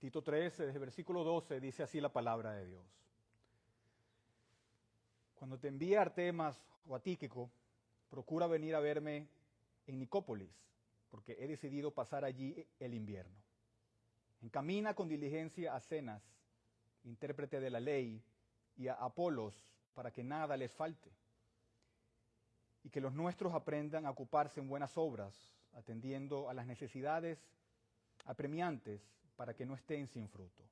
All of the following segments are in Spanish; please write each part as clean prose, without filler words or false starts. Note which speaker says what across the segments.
Speaker 1: Tito 3, desde el versículo 12, dice así la palabra de Dios. Cuando te envíe a Artemas o a Tíquico, procura venir a verme en Nicópolis, porque he decidido pasar allí el invierno. Encamina con diligencia a Zenas, intérprete de la ley, y a Apolos, para que nada les falte, y que los nuestros aprendan a ocuparse en buenas obras, atendiendo a las necesidades apremiantes, para que no estén sin fruto.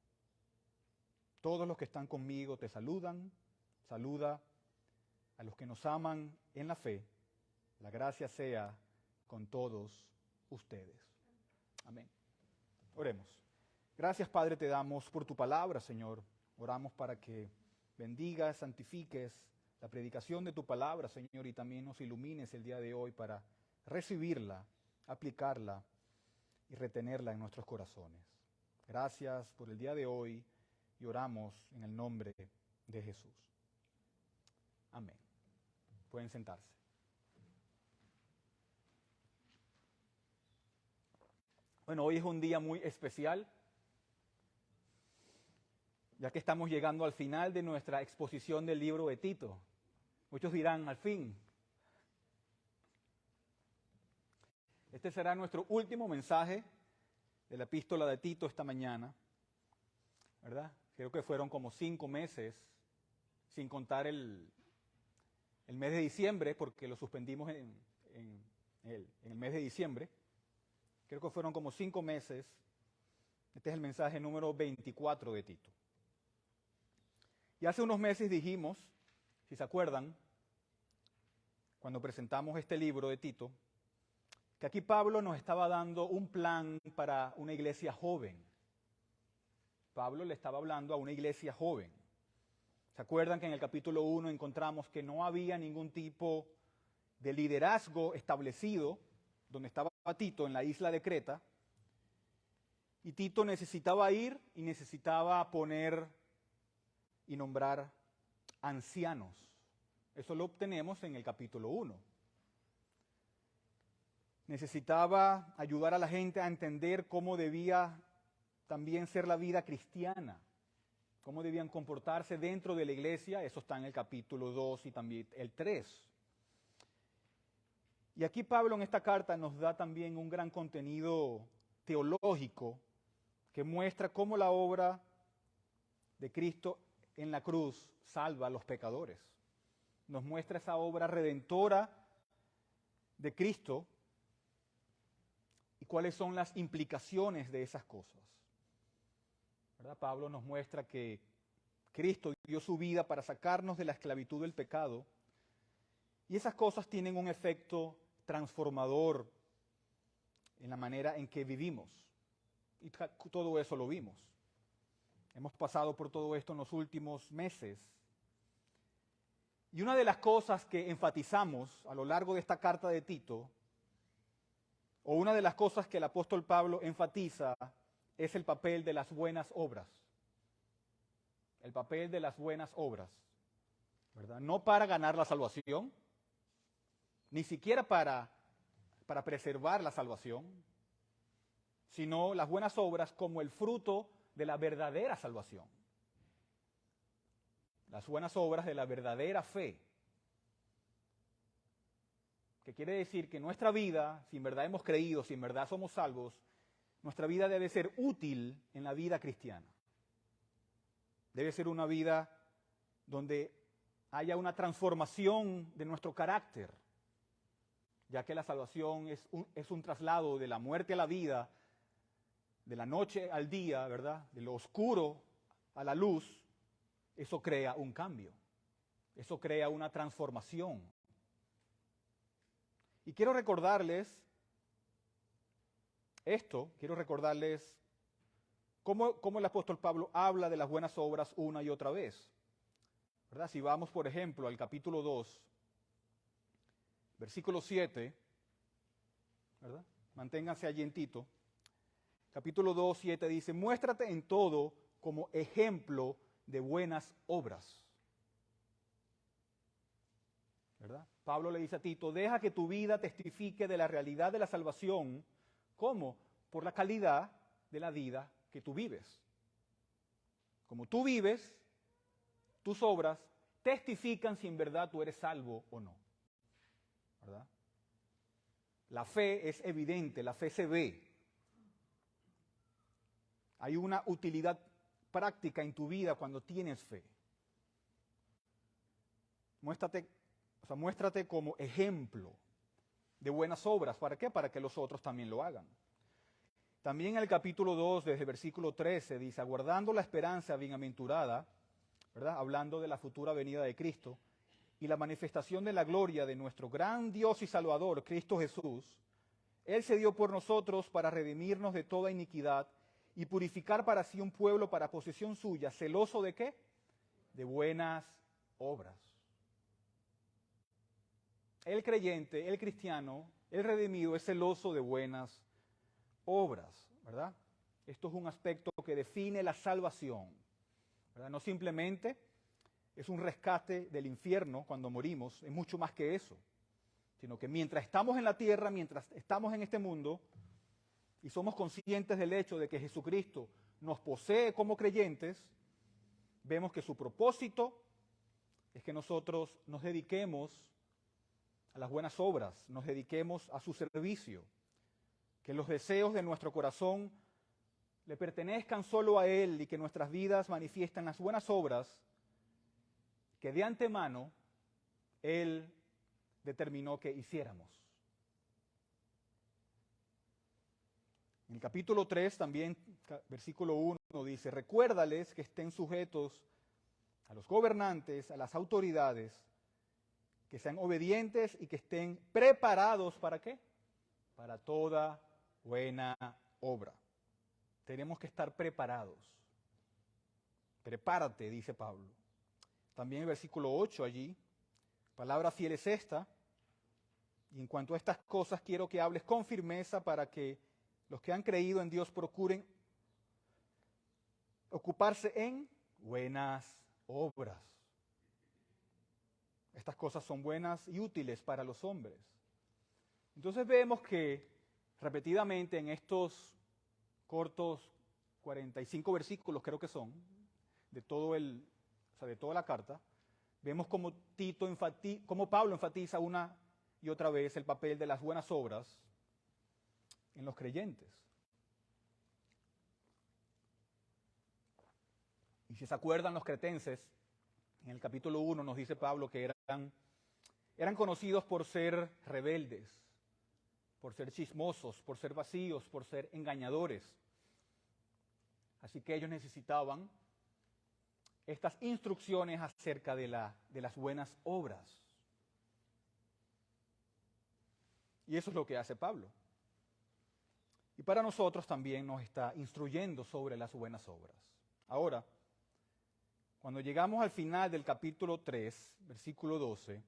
Speaker 1: Todos los que están conmigo te saludan, saluda a los que nos aman en la fe. La gracia sea con todos ustedes. Amén. Oremos. Gracias, Padre, te damos por tu palabra, Señor. Oramos para que bendigas, santifiques la predicación de tu palabra, Señor, y también nos ilumines el día de hoy para recibirla, aplicarla y retenerla en nuestros corazones. Gracias por el día de hoy y oramos en el nombre de Jesús. Amén. Pueden sentarse. Bueno, hoy es un día muy especial, ya que estamos llegando al final de nuestra exposición del libro de Tito. Muchos dirán, al fin. Este será nuestro último mensaje de la epístola de Tito esta mañana, ¿verdad? Creo que fueron como 5 meses, sin contar el mes de diciembre, porque lo suspendimos en el mes de diciembre. Creo que fueron como 5 meses. Este es el mensaje número 24 de Tito. Y hace unos meses dijimos, si se acuerdan, cuando presentamos este libro de Tito, que aquí Pablo nos estaba dando un plan para una iglesia joven. Pablo le estaba hablando a una iglesia joven. ¿Se acuerdan que en el capítulo 1 encontramos que no había ningún tipo de liderazgo establecido donde estaba Tito, en la isla de Creta? Y Tito necesitaba ir y necesitaba poner y nombrar ancianos. Eso lo obtenemos en el capítulo 1. Necesitaba ayudar a la gente a entender cómo debía también ser la vida cristiana, cómo debían comportarse dentro de la iglesia. Eso está en el capítulo 2 y también el 3. Y aquí Pablo en esta carta nos da también un gran contenido teológico que muestra cómo la obra de Cristo en la cruz salva a los pecadores. Nos muestra esa obra redentora de Cristo y cuáles son las implicaciones de esas cosas. ¿Verdad? Pablo nos muestra que Cristo dio su vida para sacarnos de la esclavitud del pecado y esas cosas tienen un efecto transformador en la manera en que vivimos. Y todo eso lo vimos. Hemos pasado por todo esto en los últimos meses. Y una de las cosas que enfatizamos a lo largo de esta carta de Tito, o una de las cosas que el apóstol Pablo enfatiza, es el papel de las buenas obras. El papel de las buenas obras, ¿verdad? No para ganar la salvación, ni siquiera para preservar la salvación, sino las buenas obras como el fruto de la verdadera salvación. Las buenas obras de la verdadera fe. Que quiere decir que nuestra vida, si en verdad hemos creído, si en verdad somos salvos, nuestra vida debe ser útil en la vida cristiana. Debe ser una vida donde haya una transformación de nuestro carácter, ya que la salvación es un traslado de la muerte a la vida, de la noche al día, ¿verdad? De lo oscuro a la luz. Eso crea un cambio, eso crea una transformación. Y quiero recordarles cómo el apóstol Pablo habla de las buenas obras una y otra vez. ¿Verdad? Si vamos, por ejemplo, al capítulo 2, versículo 7, ¿verdad? Manténganse allí en Tito. Capítulo 2, 7 dice, muéstrate en todo como ejemplo de buenas obras. ¿Verdad? Pablo le dice a Tito, deja que tu vida testifique de la realidad de la salvación. ¿Cómo? Por la calidad de la vida que tú vives. Como tú vives, tus obras testifican si en verdad tú eres salvo o no. ¿Verdad? La fe es evidente, la fe se ve. Hay una utilidad práctica en tu vida cuando tienes fe. Muéstrate como ejemplo de buenas obras. ¿Para qué? Para que los otros también lo hagan. También en el capítulo 2, desde el versículo 13, dice, aguardando la esperanza bienaventurada, ¿verdad? Hablando de la futura venida de Cristo, y la manifestación de la gloria de nuestro gran Dios y Salvador, Cristo Jesús, Él se dio por nosotros para redimirnos de toda iniquidad y purificar para sí un pueblo para posesión suya, celoso ¿de qué? De buenas obras. El creyente, el cristiano, el redimido es celoso de buenas obras, ¿verdad? Esto es un aspecto que define la salvación, ¿verdad? No simplemente es un rescate del infierno cuando morimos, es mucho más que eso, sino que mientras estamos en la tierra, mientras estamos en este mundo y somos conscientes del hecho de que Jesucristo nos posee como creyentes, vemos que su propósito es que nosotros nos dediquemos a las buenas obras, nos dediquemos a su servicio, que los deseos de nuestro corazón le pertenezcan solo a Él y que nuestras vidas manifiesten las buenas obras que de antemano Él determinó que hiciéramos. En el capítulo 3 también, versículo 1 dice, recuérdales que estén sujetos a los gobernantes, a las autoridades, que sean obedientes y que estén preparados ¿para qué? Para toda buena obra. Tenemos que estar preparados. Prepárate, dice Pablo. También el versículo 8 allí, palabra fiel es esta, y en cuanto a estas cosas quiero que hables con firmeza para que los que han creído en Dios procuren ocuparse en buenas obras. Estas cosas son buenas y útiles para los hombres. Entonces vemos que repetidamente en estos cortos 45 versículos, creo que son, de toda la carta, vemos como Pablo enfatiza una y otra vez el papel de las buenas obras en los creyentes. Y si se acuerdan los cretenses, en el capítulo 1 nos dice Pablo que eran conocidos por ser rebeldes, por ser chismosos, por ser vacíos, por ser engañadores. Así que ellos necesitaban estas instrucciones acerca de las buenas obras. Y eso es lo que hace Pablo. Y para nosotros también nos está instruyendo sobre las buenas obras. Ahora, cuando llegamos al final del capítulo 3, versículo 12,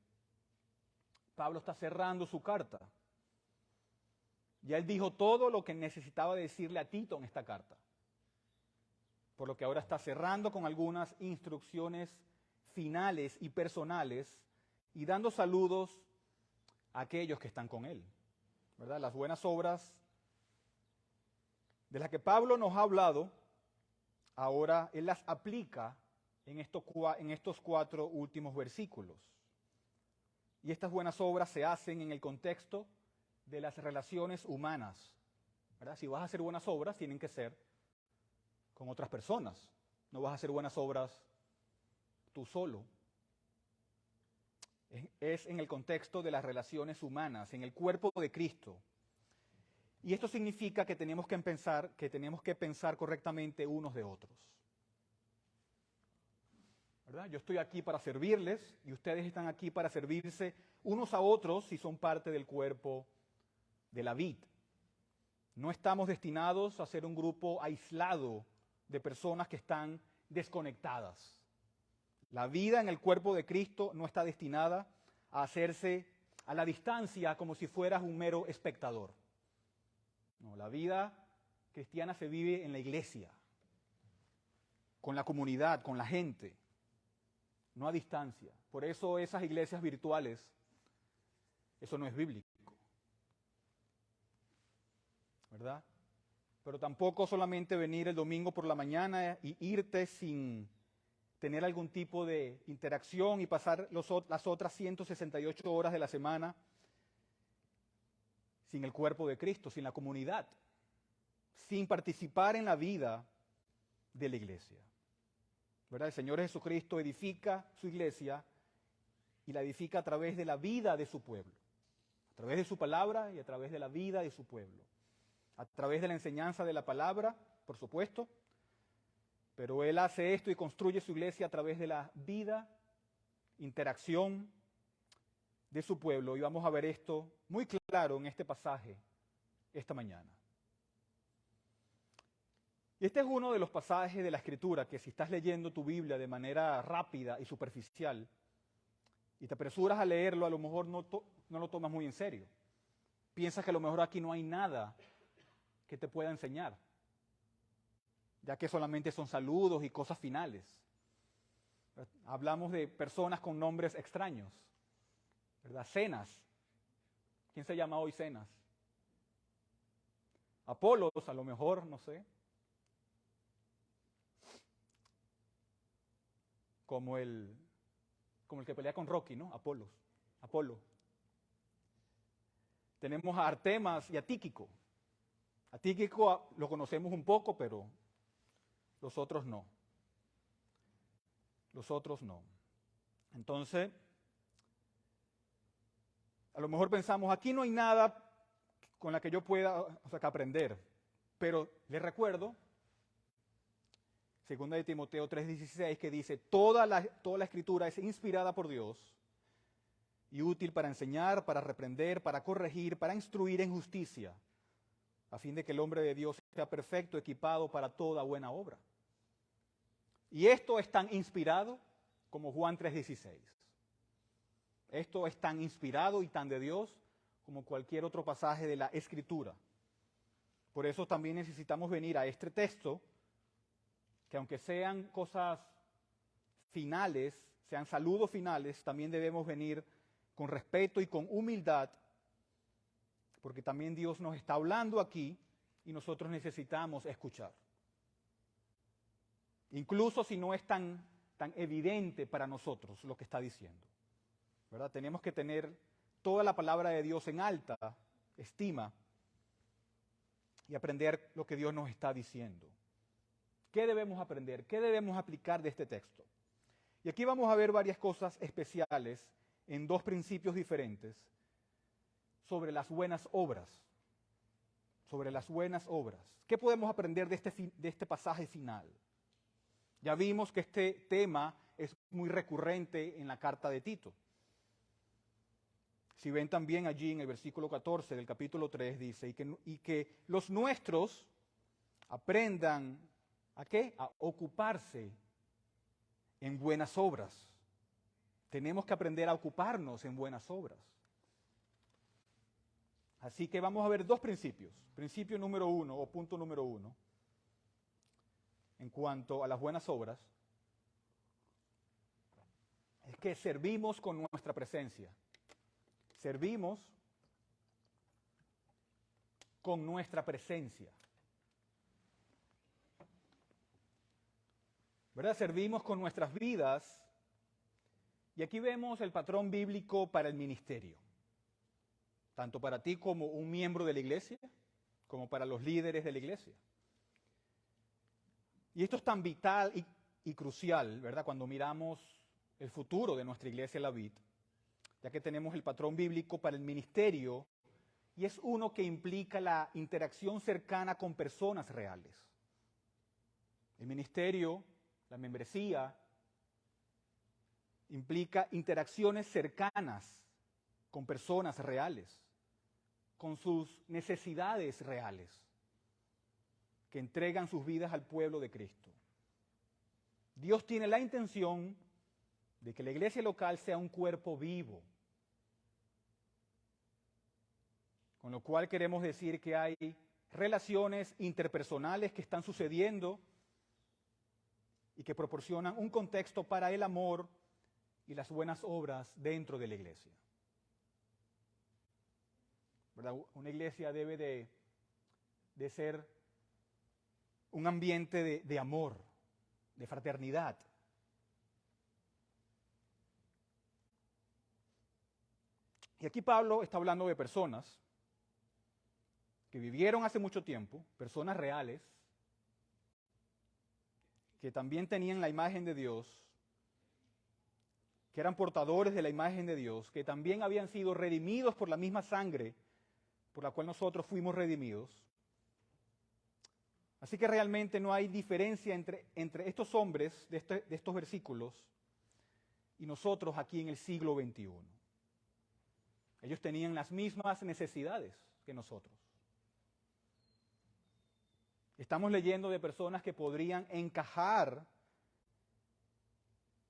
Speaker 1: Pablo está cerrando su carta. Ya él dijo todo lo que necesitaba decirle a Tito en esta carta. Por lo que ahora está cerrando con algunas instrucciones finales y personales y dando saludos a aquellos que están con él. ¿Verdad? Las buenas obras de las que Pablo nos ha hablado, ahora él las aplica en estos 4 últimos versículos. Y estas buenas obras se hacen en el contexto de las relaciones humanas. ¿Verdad? Si vas a hacer buenas obras, tienen que ser con otras personas. No vas a hacer buenas obras tú solo. Es en el contexto de las relaciones humanas, en el cuerpo de Cristo. Y esto significa que tenemos que pensar correctamente unos de otros. ¿Verdad? Yo estoy aquí para servirles y ustedes están aquí para servirse unos a otros si son parte del cuerpo de la vid. No estamos destinados a ser un grupo aislado de personas que están desconectadas. La vida en el cuerpo de Cristo no está destinada a hacerse a la distancia como si fueras un mero espectador. No, la vida cristiana se vive en la iglesia, con la comunidad, con la gente, no a distancia. Por eso esas iglesias virtuales, eso no es bíblico. ¿Verdad? pero tampoco solamente venir el domingo por la mañana y irte sin tener algún tipo de interacción y pasar las otras 168 horas de la semana sin el cuerpo de Cristo, sin la comunidad, sin participar en la vida de la iglesia. ¿Verdad? El Señor Jesucristo edifica su iglesia y la edifica a través de la vida de su pueblo, a través de su palabra y a través de la vida de su pueblo, a través de la enseñanza de la palabra, por supuesto, pero Él hace esto y construye su iglesia a través de la vida, interacción de su pueblo. Y vamos a ver esto muy claro en este pasaje esta mañana. Y este es uno de los pasajes de la Escritura que si estás leyendo tu Biblia de manera rápida y superficial y te apresuras a leerlo, a lo mejor no lo tomas muy en serio. Piensas que a lo mejor aquí no hay nada que te pueda enseñar, ya que solamente son saludos y cosas finales. Hablamos de personas con nombres extraños, ¿verdad? Cenas. ¿Quién se llama hoy Cenas? Apolos, a lo mejor, no sé. Como el que pelea con Rocky, ¿no? Apolo. Tenemos a Artemas y a Tíquico. A Tíquico lo conocemos un poco, pero los otros no. Los otros no. Entonces, a lo mejor pensamos, aquí no hay nada con la que yo pueda que aprender. Pero les recuerdo, 2 de Timoteo 3:16, que dice, toda la Escritura es inspirada por Dios y útil para enseñar, para reprender, para corregir, para instruir en justicia, a fin de que el hombre de Dios sea perfecto, equipado para toda buena obra. Y esto es tan inspirado como Juan 3:16. Esto es tan inspirado y tan de Dios como cualquier otro pasaje de la Escritura. Por eso también necesitamos venir a este texto, que aunque sean cosas finales, sean saludos finales, también debemos venir con respeto y con humildad, porque también Dios nos está hablando aquí y nosotros necesitamos escuchar. Incluso si no es tan evidente para nosotros lo que está diciendo, ¿verdad? Tenemos que tener toda la palabra de Dios en alta estima y aprender lo que Dios nos está diciendo. ¿Qué debemos aprender? ¿Qué debemos aplicar de este texto? Y aquí vamos a ver varias cosas especiales en dos principios diferentes sobre las buenas obras. Sobre las buenas obras. ¿Qué podemos aprender de este pasaje final? Ya vimos que este tema es muy recurrente en la carta de Tito. Si ven también allí en el versículo 14 del capítulo 3 dice, y que los nuestros aprendan ¿a qué? A ocuparse en buenas obras. Tenemos que aprender a ocuparnos en buenas obras. Así que vamos a ver dos principios. Principio número 1 o punto número 1 en cuanto a las buenas obras es que servimos con nuestra presencia. Servimos con nuestra presencia. ¿Verdad? Servimos con nuestras vidas y aquí vemos el patrón bíblico para el ministerio. Tanto para ti como un miembro de la iglesia, como para los líderes de la iglesia. Y esto es tan vital y crucial, ¿verdad? Cuando miramos el futuro de nuestra iglesia La Vid, ya que tenemos el patrón bíblico para el ministerio y es uno que implica la interacción cercana con personas reales. El ministerio, la membresía, implica interacciones cercanas con personas reales, con sus necesidades reales, que entregan sus vidas al pueblo de Cristo. Dios tiene la intención de que la iglesia local sea un cuerpo vivo, con lo cual queremos decir que hay relaciones interpersonales que están sucediendo y que proporcionan un contexto para el amor y las buenas obras dentro de la iglesia. ¿Verdad? Una iglesia debe de ser un ambiente de amor, de fraternidad. Y aquí Pablo está hablando de personas que vivieron hace mucho tiempo, personas reales, que también tenían la imagen de Dios, que eran portadores de la imagen de Dios, que también habían sido redimidos por la misma sangre por la cual nosotros fuimos redimidos. Así que realmente no hay diferencia entre estos hombres de estos versículos y nosotros aquí en el siglo XXI. Ellos tenían las mismas necesidades que nosotros. Estamos leyendo de personas que podrían encajar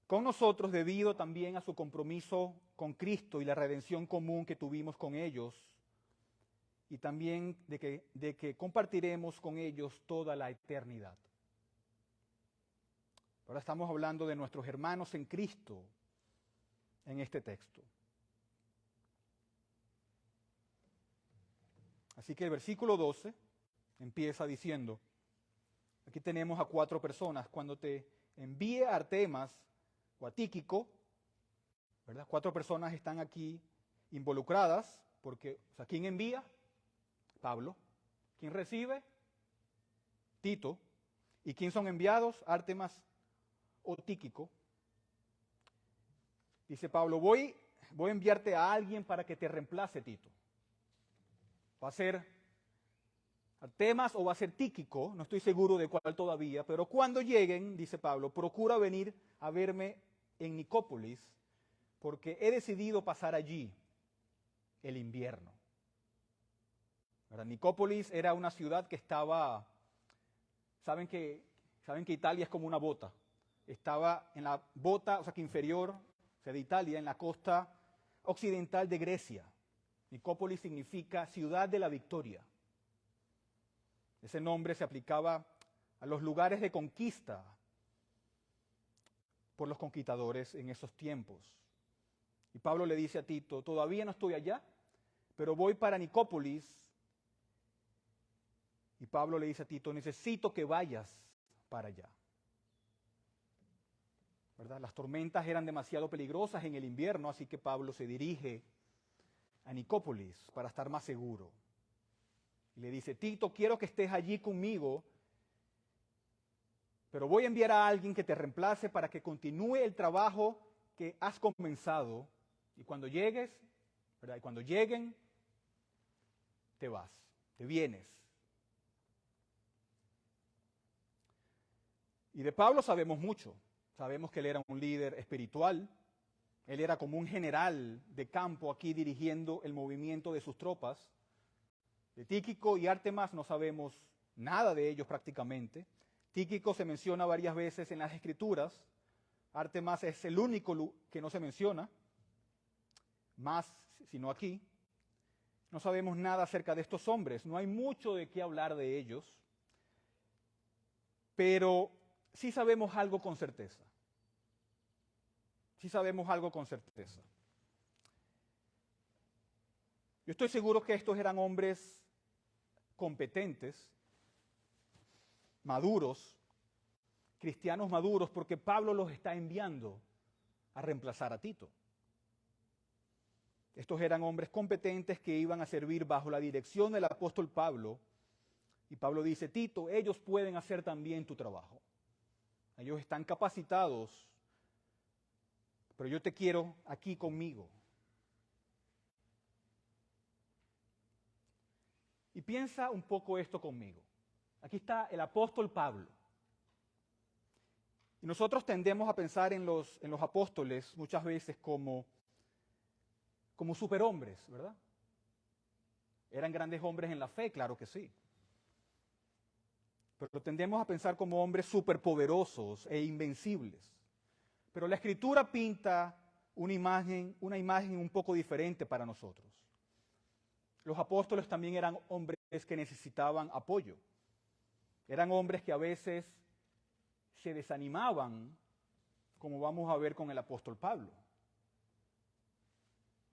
Speaker 1: con nosotros debido también a su compromiso con Cristo y la redención común que tuvimos con ellos, y también de que compartiremos con ellos toda la eternidad. Ahora estamos hablando de nuestros hermanos en Cristo en este texto. Así que el versículo 12 empieza diciendo, aquí tenemos a 4 personas, cuando te envíe a Artemas o a Tíquico, ¿verdad? 4 personas están aquí involucradas, porque, o sea, ¿quién envía? Pablo. ¿Quién recibe? Tito. ¿Y quién son enviados? Artemas o Tíquico. Dice Pablo, voy a enviarte a alguien para que te reemplace, Tito. Va a ser Artemas o va a ser Tíquico, no estoy seguro de cuál todavía, pero cuando lleguen, dice Pablo, procura venir a verme en Nicópolis, porque he decidido pasar allí el invierno. ¿Verdad? Nicópolis era una ciudad que estaba, saben que Italia es como una bota, estaba en la bota, o sea que inferior, o sea de Italia, en la costa occidental de Grecia. Nicópolis significa ciudad de la victoria. Ese nombre se aplicaba a los lugares de conquista por los conquistadores en esos tiempos. Y Pablo le dice a Tito, todavía no estoy allá, pero voy para Nicópolis. Y Pablo le dice a Tito, necesito que vayas para allá. ¿Verdad? Las tormentas eran demasiado peligrosas en el invierno, así que Pablo se dirige a Nicópolis para estar más seguro. Y le dice, Tito, quiero que estés allí conmigo, pero voy a enviar a alguien que te reemplace para que continúe el trabajo que has comenzado. Y cuando llegues, ¿verdad? Y cuando lleguen, te vas, te vienes. Y de Pablo sabemos mucho. Sabemos que él era un líder espiritual. Él era como un general de campo aquí dirigiendo el movimiento de sus tropas. De Tíquico y Artemas no sabemos nada de ellos prácticamente. Tíquico se menciona varias veces en las Escrituras. Artemas es el único que no se menciona, más sino aquí. No sabemos nada acerca de estos hombres. No hay mucho de qué hablar de ellos. Pero sí sabemos algo con certeza. Sí sabemos algo con certeza. Yo estoy seguro que estos eran hombres competentes, maduros, cristianos maduros, porque Pablo los está enviando a reemplazar a Tito. Estos eran hombres competentes que iban a servir bajo la dirección del apóstol Pablo. Y Pablo dice, Tito, ellos pueden hacer también tu trabajo. Ellos están capacitados, pero yo te quiero aquí conmigo. Y piensa un poco esto conmigo. Aquí está el apóstol Pablo. Y nosotros tendemos a pensar en los apóstoles muchas veces como superhombres, ¿verdad? ¿Eran grandes hombres en la fe? Claro que sí. Pero tendemos a pensar como hombres superpoderosos e invencibles. Pero la Escritura pinta una imagen un poco diferente para nosotros. Los apóstoles también eran hombres que necesitaban apoyo. Eran hombres que a veces se desanimaban, como vamos a ver con el apóstol Pablo.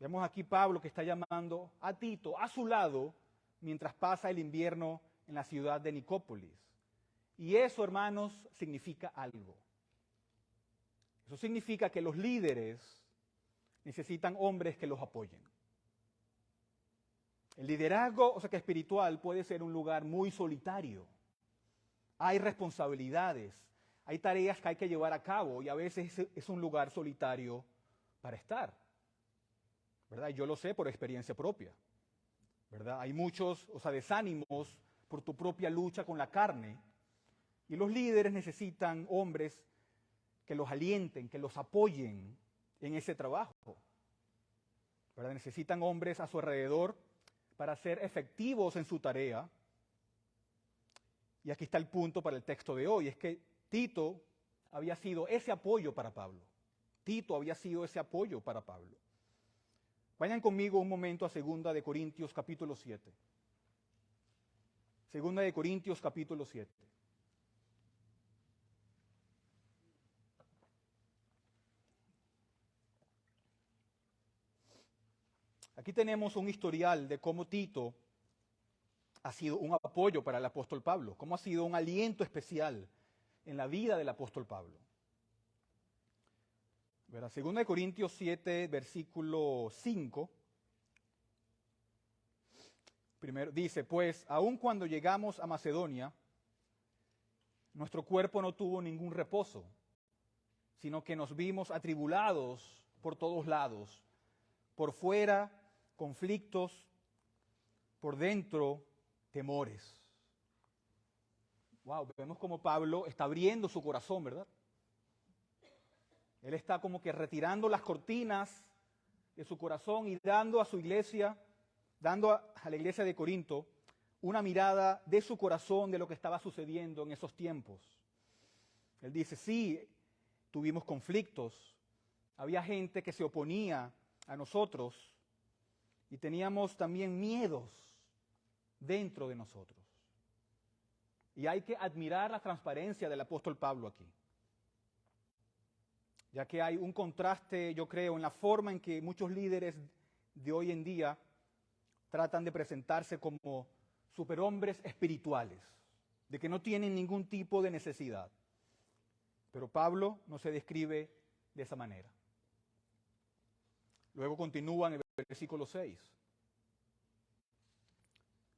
Speaker 1: Vemos aquí Pablo que está llamando a Tito a su lado mientras pasa el invierno en la ciudad de Nicópolis. Y eso, hermanos, significa algo. Eso significa que los líderes necesitan hombres que los apoyen. El liderazgo, que espiritual, puede ser un lugar muy solitario. Hay responsabilidades, hay tareas que hay que llevar a cabo y a veces es un lugar solitario para estar. ¿Verdad? Yo lo sé por experiencia propia. ¿Verdad? Hay muchos, desánimos por tu propia lucha con la carne y los líderes necesitan hombres que los alienten, que los apoyen en ese trabajo. ¿Verdad? Necesitan hombres a su alrededor para ser efectivos en su tarea. Y aquí está el punto para el texto de hoy, es que Tito había sido ese apoyo para Pablo. Tito había sido ese apoyo para Pablo. Vayan conmigo un momento a 2 de Corintios capítulo 7. 2 de Corintios capítulo 7. Aquí tenemos un historial de cómo Tito ha sido un apoyo para el apóstol Pablo, cómo ha sido un aliento especial en la vida del apóstol Pablo. 2 de Corintios 7, versículo 5, primero dice, pues aun cuando llegamos a Macedonia, nuestro cuerpo no tuvo ningún reposo, sino que nos vimos atribulados por todos lados, por fuera conflictos, por dentro temores. Wow, vemos como Pablo está abriendo su corazón, ¿verdad? Él está como que retirando las cortinas de su corazón y dando a su iglesia, dando a la iglesia de Corinto una mirada de su corazón de lo que estaba sucediendo en esos tiempos. Él dice, sí, tuvimos conflictos, había gente que se oponía a nosotros y teníamos también miedos dentro de nosotros. Y hay que admirar la transparencia del apóstol Pablo aquí, ya que hay un contraste, yo creo, en la forma en que muchos líderes de hoy en día tratan de presentarse como superhombres espirituales, de que no tienen ningún tipo de necesidad. Pero Pablo no se describe de esa manera. Luego continúa en el versículo 6.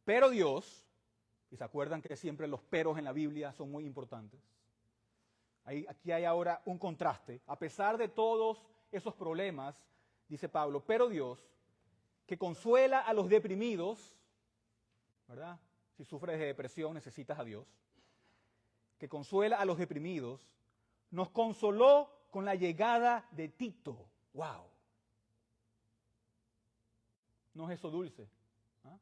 Speaker 1: Pero Dios, y se acuerdan que siempre los peros en la Biblia son muy importantes, aquí hay ahora un contraste. A pesar de todos esos problemas, dice Pablo, pero Dios, que consuela a los deprimidos, ¿verdad? Si sufres de depresión necesitas a Dios, que consuela a los deprimidos, nos consoló con la llegada de Tito. ¡Wow! ¿No es eso dulce? ¿Ah?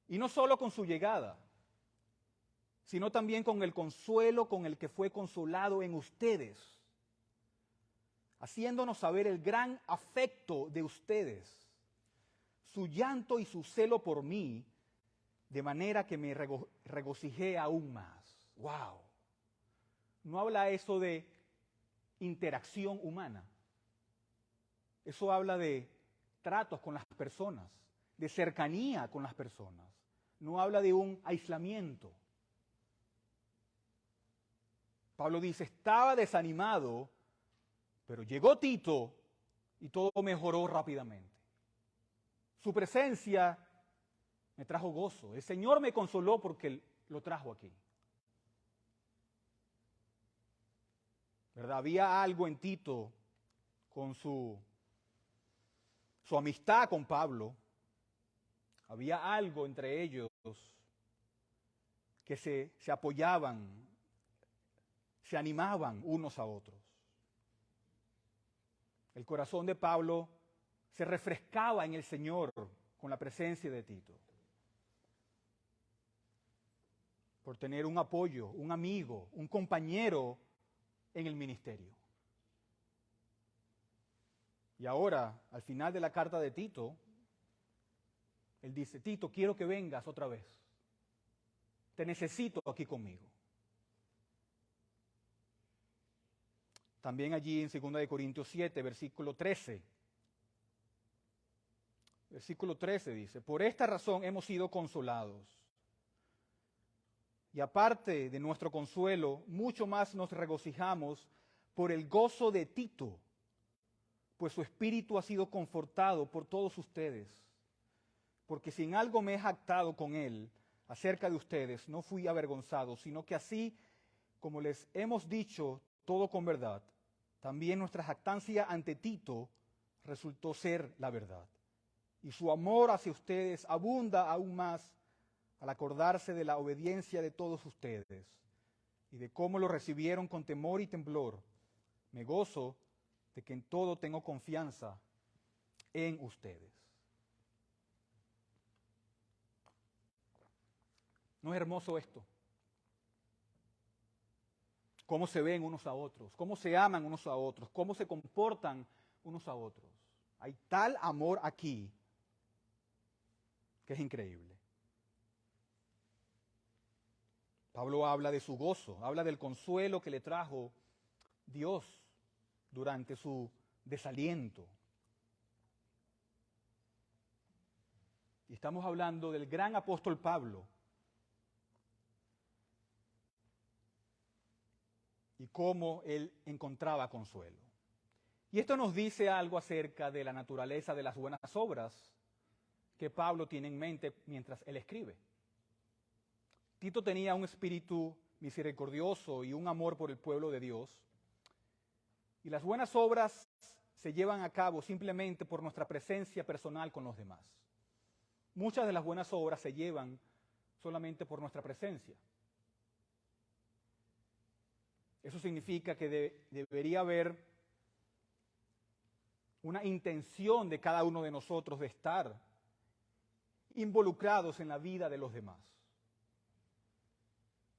Speaker 1: Y no solo con su llegada, sino también con el consuelo con el que fue consolado en ustedes, haciéndonos saber el gran afecto de ustedes, su llanto y su celo por mí, de manera que me regocijé aún más. ¡Wow! No habla eso de interacción humana. Eso habla de tratos con las personas, de cercanía con las personas. No habla de un aislamiento. Pablo dice, estaba desanimado, pero llegó Tito y todo mejoró rápidamente. Su presencia me trajo gozo. El Señor me consoló porque lo trajo aquí. ¿Verdad? Había algo en Tito con su amistad con Pablo. Había algo entre ellos que se apoyaban, se animaban unos a otros. El corazón de Pablo se refrescaba en el Señor con la presencia de Tito. Por tener un apoyo, un amigo, un compañero en el ministerio. Y ahora, al final de la carta de Tito, él dice, Tito, quiero que vengas otra vez. Te necesito aquí conmigo. También allí en 2 de Corintios 7, versículo 13. Versículo 13 dice, por esta razón hemos sido consolados. Y aparte de nuestro consuelo, mucho más nos regocijamos por el gozo de Tito, pues su espíritu ha sido confortado por todos ustedes. Porque si en algo me he jactado con él acerca de ustedes, no fui avergonzado, sino que así como les hemos dicho todo con verdad, también nuestra jactancia ante Tito resultó ser la verdad. Y su amor hacia ustedes abunda aún más al acordarse de la obediencia de todos ustedes y de cómo lo recibieron con temor y temblor. Me gozo de que en todo tengo confianza en ustedes. ¿No es hermoso esto? Cómo se ven unos a otros, cómo se aman unos a otros, cómo se comportan unos a otros. Hay tal amor aquí que es increíble. Pablo habla de su gozo, habla del consuelo que le trajo Dios durante su desaliento. Y estamos hablando del gran apóstol Pablo y cómo él encontraba consuelo. Y esto nos dice algo acerca de la naturaleza de las buenas obras que Pablo tiene en mente mientras él escribe. Tito tenía un espíritu misericordioso y un amor por el pueblo de Dios. Y las buenas obras se llevan a cabo simplemente por nuestra presencia personal con los demás. Muchas de las buenas obras se llevan solamente por nuestra presencia. Eso significa que debería haber una intención de cada uno de nosotros de estar involucrados en la vida de los demás,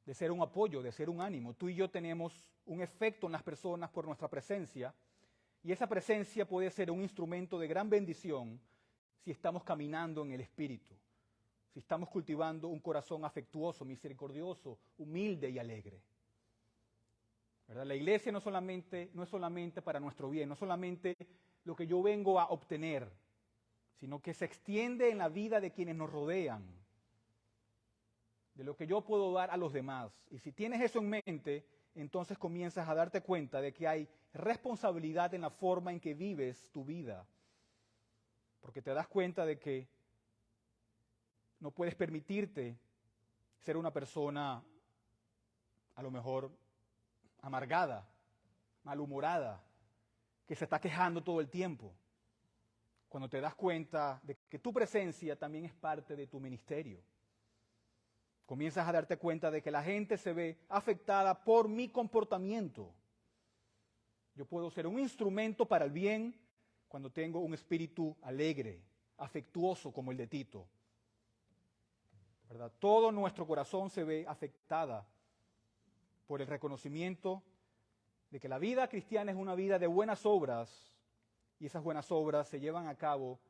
Speaker 1: de ser un apoyo, de ser un ánimo. Tú y yo tenemos un efecto en las personas por nuestra presencia, y esa presencia puede ser un instrumento de gran bendición si estamos caminando en el Espíritu, si estamos cultivando un corazón afectuoso, misericordioso, humilde y alegre. ¿Verdad? La iglesia no es solamente para nuestro bien, no solamente lo que yo vengo a obtener, sino que se extiende en la vida de quienes nos rodean, de lo que yo puedo dar a los demás. Y si tienes eso en mente, entonces comienzas a darte cuenta de que hay responsabilidad en la forma en que vives tu vida, porque te das cuenta de que no puedes permitirte ser una persona a lo mejor amargada, malhumorada, que se está quejando todo el tiempo. Cuando te das cuenta de que tu presencia también es parte de tu ministerio. Comienzas a darte cuenta de que la gente se ve afectada por mi comportamiento. Yo puedo ser un instrumento para el bien cuando tengo un espíritu alegre, afectuoso como el de Tito. ¿Verdad? Todo nuestro corazón se ve afectada por el reconocimiento de que la vida cristiana es una vida de buenas obras, y esas buenas obras se llevan a cabo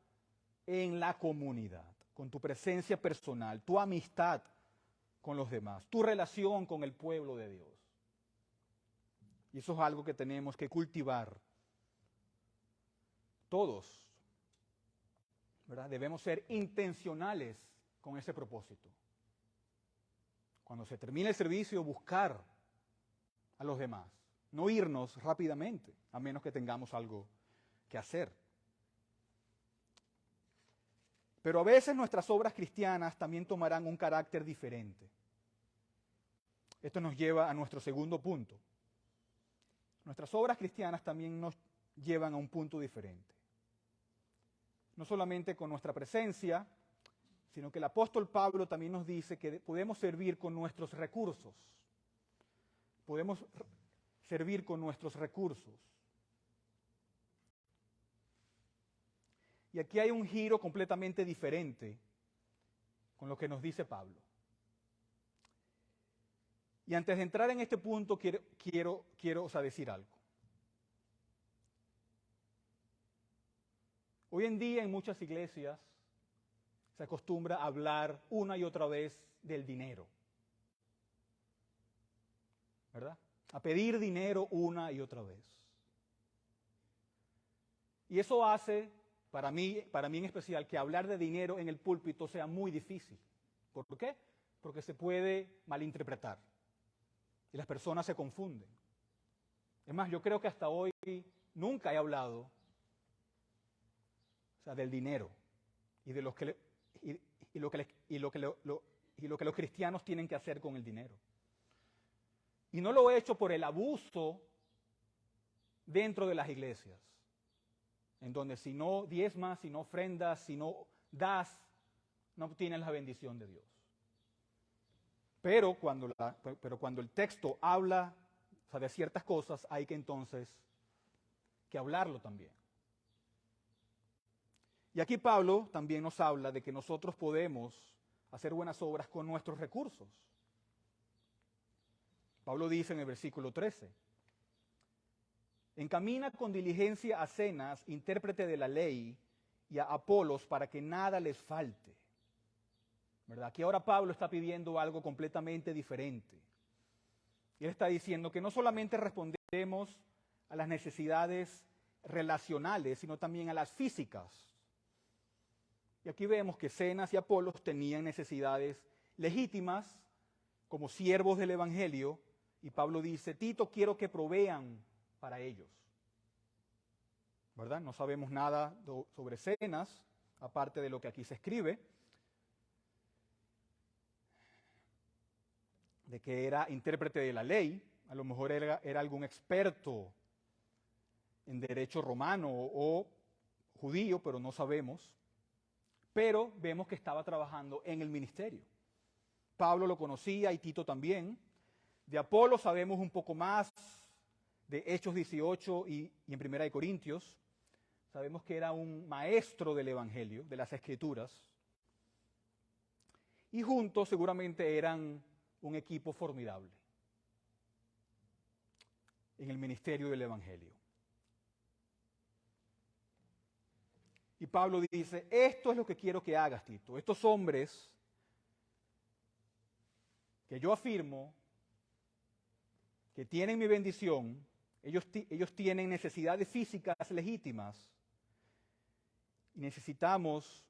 Speaker 1: en la comunidad, con tu presencia personal, tu amistad con los demás, tu relación con el pueblo de Dios. Y eso es algo que tenemos que cultivar todos, ¿verdad? Debemos ser intencionales con ese propósito. Cuando se termine el servicio, buscar a los demás, no irnos rápidamente, a menos que tengamos algo que hacer. Pero a veces nuestras obras cristianas también tomarán un carácter diferente. Esto nos lleva a nuestro segundo punto. Nuestras obras cristianas también nos llevan a un punto diferente. No solamente con nuestra presencia, sino que el apóstol Pablo también nos dice que podemos servir con nuestros recursos. Podemos servir con nuestros recursos. Y aquí hay un giro completamente diferente con lo que nos dice Pablo. Y antes de entrar en este punto, quiero decir algo. Hoy en día en muchas iglesias se acostumbra a hablar una y otra vez del dinero, ¿verdad? A pedir dinero una y otra vez. Y eso hace, para mí en especial, que hablar de dinero en el púlpito sea muy difícil. ¿Por qué? porque se puede malinterpretar y las personas se confunden. Es más, yo creo que hasta hoy nunca he hablado, o sea, del dinero y de lo que los cristianos tienen que hacer con el dinero. Y no lo he hecho por el abuso dentro de las iglesias, en donde si no diezmas, si no ofrendas, si no das, no obtienes la bendición de Dios. Pero cuando el texto habla, o sea, de ciertas cosas, hay que entonces que hablarlo también. Y aquí Pablo también nos habla de que nosotros podemos hacer buenas obras con nuestros recursos. Pablo dice en el versículo 13, encamina con diligencia a Zenas, intérprete de la ley, y a Apolos para que nada les falte. ¿Verdad? Aquí ahora Pablo está pidiendo algo completamente diferente. Él está diciendo que no solamente respondemos a las necesidades relacionales, sino también a las físicas. Y aquí vemos que Zenas y Apolos tenían necesidades legítimas como siervos del Evangelio, y Pablo dice, Tito, quiero que provean para ellos. ¿Verdad? No sabemos nada sobre Zenas, aparte de lo que aquí se escribe, de que era intérprete de la ley, a lo mejor era algún experto en derecho romano o judío, pero no sabemos. Pero vemos que estaba trabajando en el ministerio. Pablo lo conocía y Tito también. De Apolo sabemos un poco más, de Hechos 18 y en 1 Corintios. Sabemos que era un maestro del Evangelio, de las Escrituras. Y juntos seguramente eran un equipo formidable en el ministerio del Evangelio. Y Pablo dice, esto es lo que quiero que hagas, Tito. Estos hombres que yo afirmo que tienen mi bendición, ellos tienen necesidades físicas legítimas y necesitamos,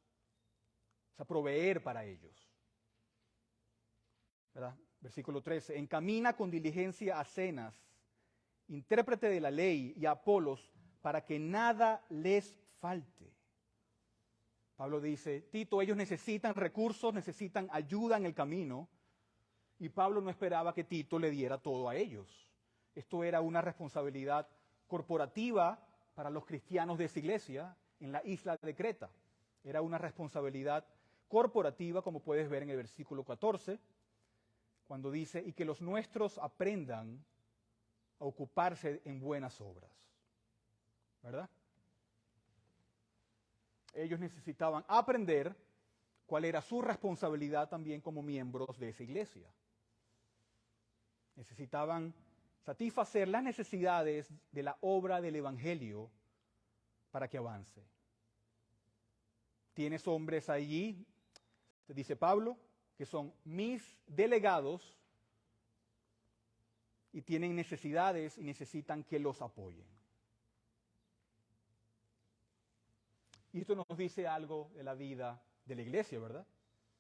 Speaker 1: o sea, proveer para ellos. ¿Verdad? Versículo 13, encamina con diligencia a Zenas, intérprete de la ley, y a Apolos, para que nada les falte. Pablo dice, Tito, ellos necesitan recursos, necesitan ayuda en el camino, y Pablo no esperaba que Tito le diera todo a ellos. Esto era una responsabilidad corporativa para los cristianos de esa iglesia en la isla de Creta. Era una responsabilidad corporativa, como puedes ver en el versículo 14, cuando dice, y que los nuestros aprendan a ocuparse en buenas obras. ¿Verdad? Ellos necesitaban aprender cuál era su responsabilidad también como miembros de esa iglesia. Necesitaban satisfacer las necesidades de la obra del Evangelio para que avance. Tienes hombres allí, te dice Pablo, que son mis delegados y tienen necesidades y necesitan que los apoyen. Y esto nos dice algo de la vida de la iglesia, ¿verdad?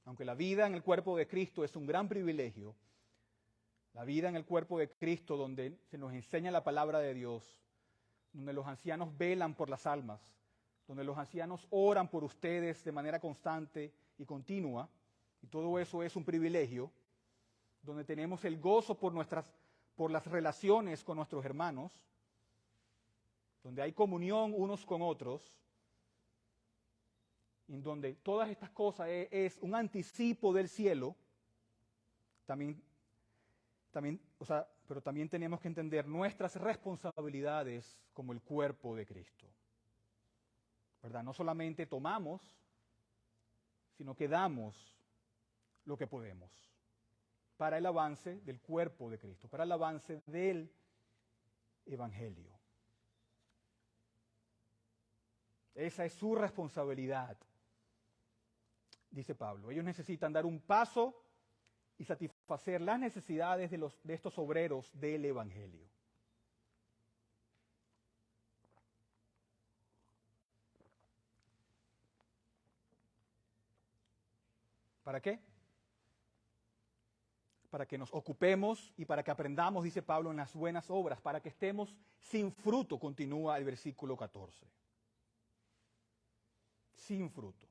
Speaker 1: Aunque la vida en el cuerpo de Cristo es un gran privilegio, la vida en el cuerpo de Cristo donde se nos enseña la palabra de Dios, donde los ancianos velan por las almas, donde los ancianos oran por ustedes de manera constante y continua, y todo eso es un privilegio, donde tenemos el gozo por las relaciones con nuestros hermanos, donde hay comunión unos con otros, en donde todas estas cosas es un anticipo del cielo, pero también tenemos que entender nuestras responsabilidades como el cuerpo de Cristo. ¿Verdad? No solamente tomamos, sino que damos lo que podemos para el avance del cuerpo de Cristo, para el avance del Evangelio. Esa es su responsabilidad, dice Pablo. Ellos necesitan dar un paso y satisfacer las necesidades de estos obreros del Evangelio. ¿Para qué? para que nos ocupemos y para que aprendamos, dice Pablo, en las buenas obras, para que estemos sin fruto, continúa el versículo 14. Sin fruto.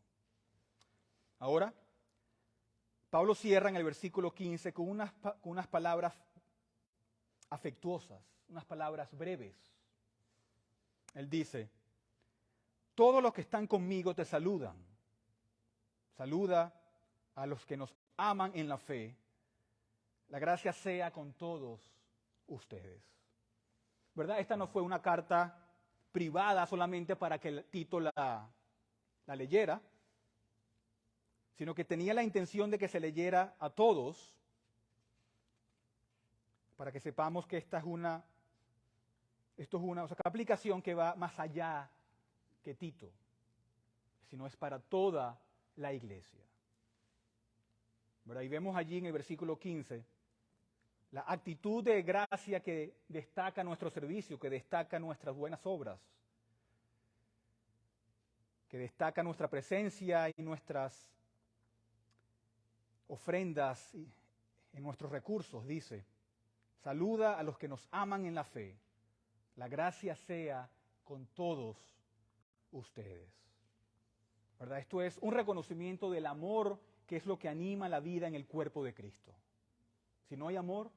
Speaker 1: Ahora, Pablo cierra en el versículo 15 con unas palabras afectuosas, unas palabras breves. Él dice, todos los que están conmigo te saludan. Saluda a los que nos aman en la fe. La gracia sea con todos ustedes. ¿Verdad? Esta no fue una carta privada solamente para que Tito la leyera, sino que tenía la intención de que se leyera a todos, para que sepamos que esto es una aplicación que va más allá que Tito, sino es para toda la iglesia. ¿Verdad? Y vemos allí en el versículo 15 la actitud de gracia que destaca nuestro servicio, que destaca nuestras buenas obras, que destaca nuestra presencia y nuestras ofrendas y en nuestros recursos. Dice, saluda a los que nos aman en la fe. La gracia sea con todos ustedes. ¿Verdad? Esto es un reconocimiento del amor que es lo que anima la vida en el cuerpo de Cristo. Si no hay amor,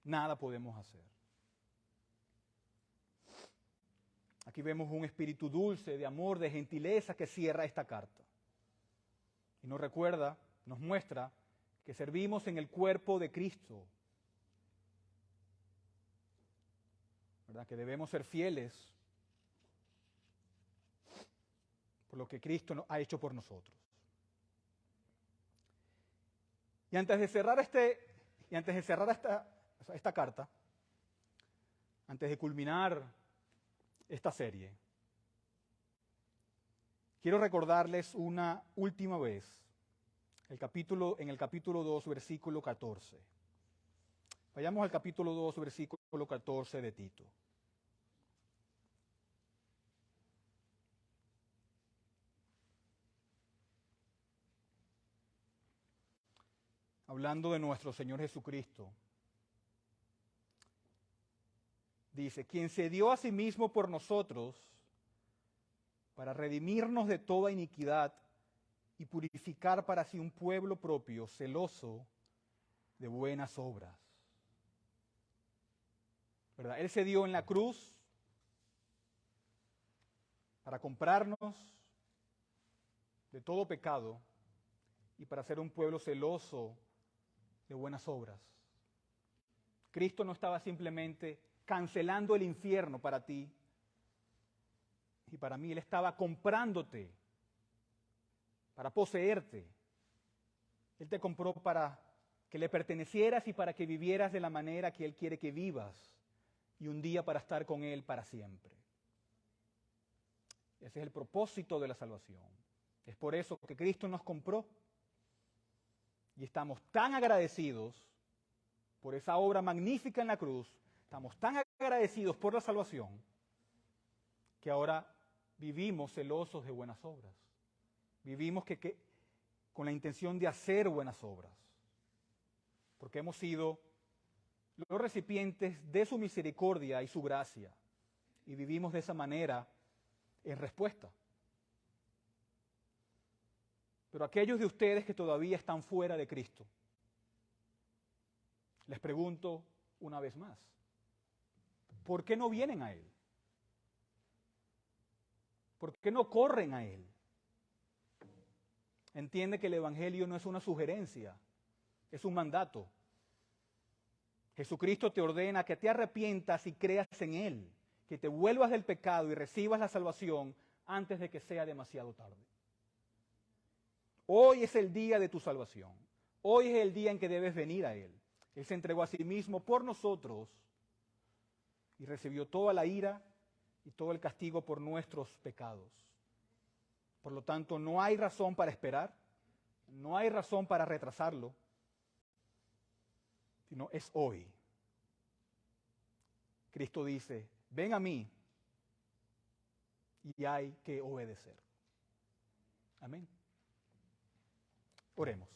Speaker 1: nada podemos hacer. Aquí vemos un espíritu dulce, de amor, de gentileza que cierra esta carta. Y nos muestra que servimos en el cuerpo de Cristo. ¿Verdad? Que debemos ser fieles por lo que Cristo ha hecho por nosotros. Y antes de cerrar esta carta, antes de culminar esta serie, quiero recordarles una última vez en el capítulo 2, versículo 14. Vayamos al capítulo 2, versículo 14 de Tito. Hablando de nuestro Señor Jesucristo, dice, quien se dio a sí mismo por nosotros para redimirnos de toda iniquidad y purificar para sí un pueblo propio, celoso de buenas obras. ¿Verdad? Él se dio en la cruz para comprarnos de todo pecado y para ser un pueblo celoso de buenas obras. Cristo no estaba simplemente cancelando el infierno para ti y para mí. Él estaba comprándote para poseerte. Él te compró para que le pertenecieras y para que vivieras de la manera que Él quiere que vivas y un día para estar con Él para siempre. Ese es el propósito de la salvación. Es por eso que Cristo nos compró y estamos tan agradecidos por esa obra magnífica en la cruz, estamos tan agradecidos por la salvación que ahora vivimos celosos de buenas obras. Vivimos con la intención de hacer buenas obras, porque hemos sido los recipientes de su misericordia y su gracia, y vivimos de esa manera en respuesta. Pero aquellos de ustedes que todavía están fuera de Cristo, les pregunto una vez más, ¿por qué no vienen a Él? ¿Por qué no corren a Él? Entiende que el Evangelio no es una sugerencia, es un mandato. Jesucristo te ordena que te arrepientas y creas en Él, que te vuelvas del pecado y recibas la salvación antes de que sea demasiado tarde. Hoy es el día de tu salvación. Hoy es el día en que debes venir a Él. Él se entregó a sí mismo por nosotros y recibió toda la ira y todo el castigo por nuestros pecados. Por lo tanto, no hay razón para esperar, no hay razón para retrasarlo, sino es hoy. Cristo dice, ven a mí y hay que obedecer. Amén. Oremos.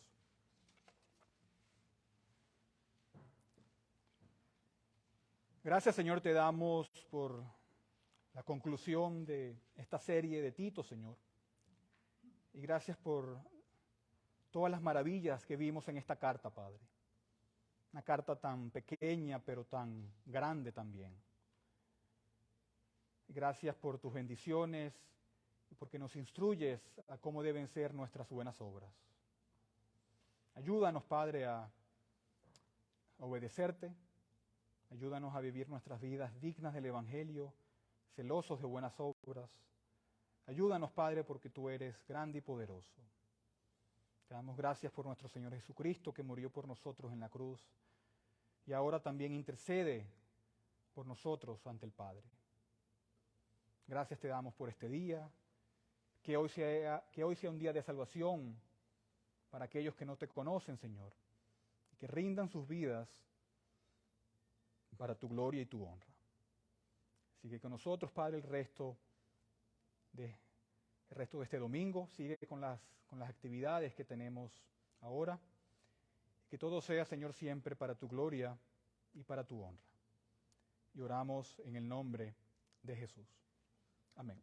Speaker 1: Gracias, Señor, te damos por la conclusión de esta serie de Tito, Señor. Y gracias por todas las maravillas que vimos en esta carta, Padre. Una carta tan pequeña, pero tan grande también. Y gracias por tus bendiciones y porque nos instruyes a cómo deben ser nuestras buenas obras. Ayúdanos, Padre, a obedecerte. Ayúdanos a vivir nuestras vidas dignas del Evangelio, celosos de buenas obras. Ayúdanos, Padre, porque tú eres grande y poderoso. Te damos gracias por nuestro Señor Jesucristo, que murió por nosotros en la cruz y ahora también intercede por nosotros ante el Padre. Gracias te damos por este día, que hoy sea un día de salvación para aquellos que no te conocen, Señor, y que rindan sus vidas para tu gloria y tu honra. Así que con nosotros, Padre, el resto de este domingo, sigue con las actividades que tenemos ahora. Que todo sea, Señor, siempre para tu gloria y para tu honra. Y oramos en el nombre de Jesús. Amén.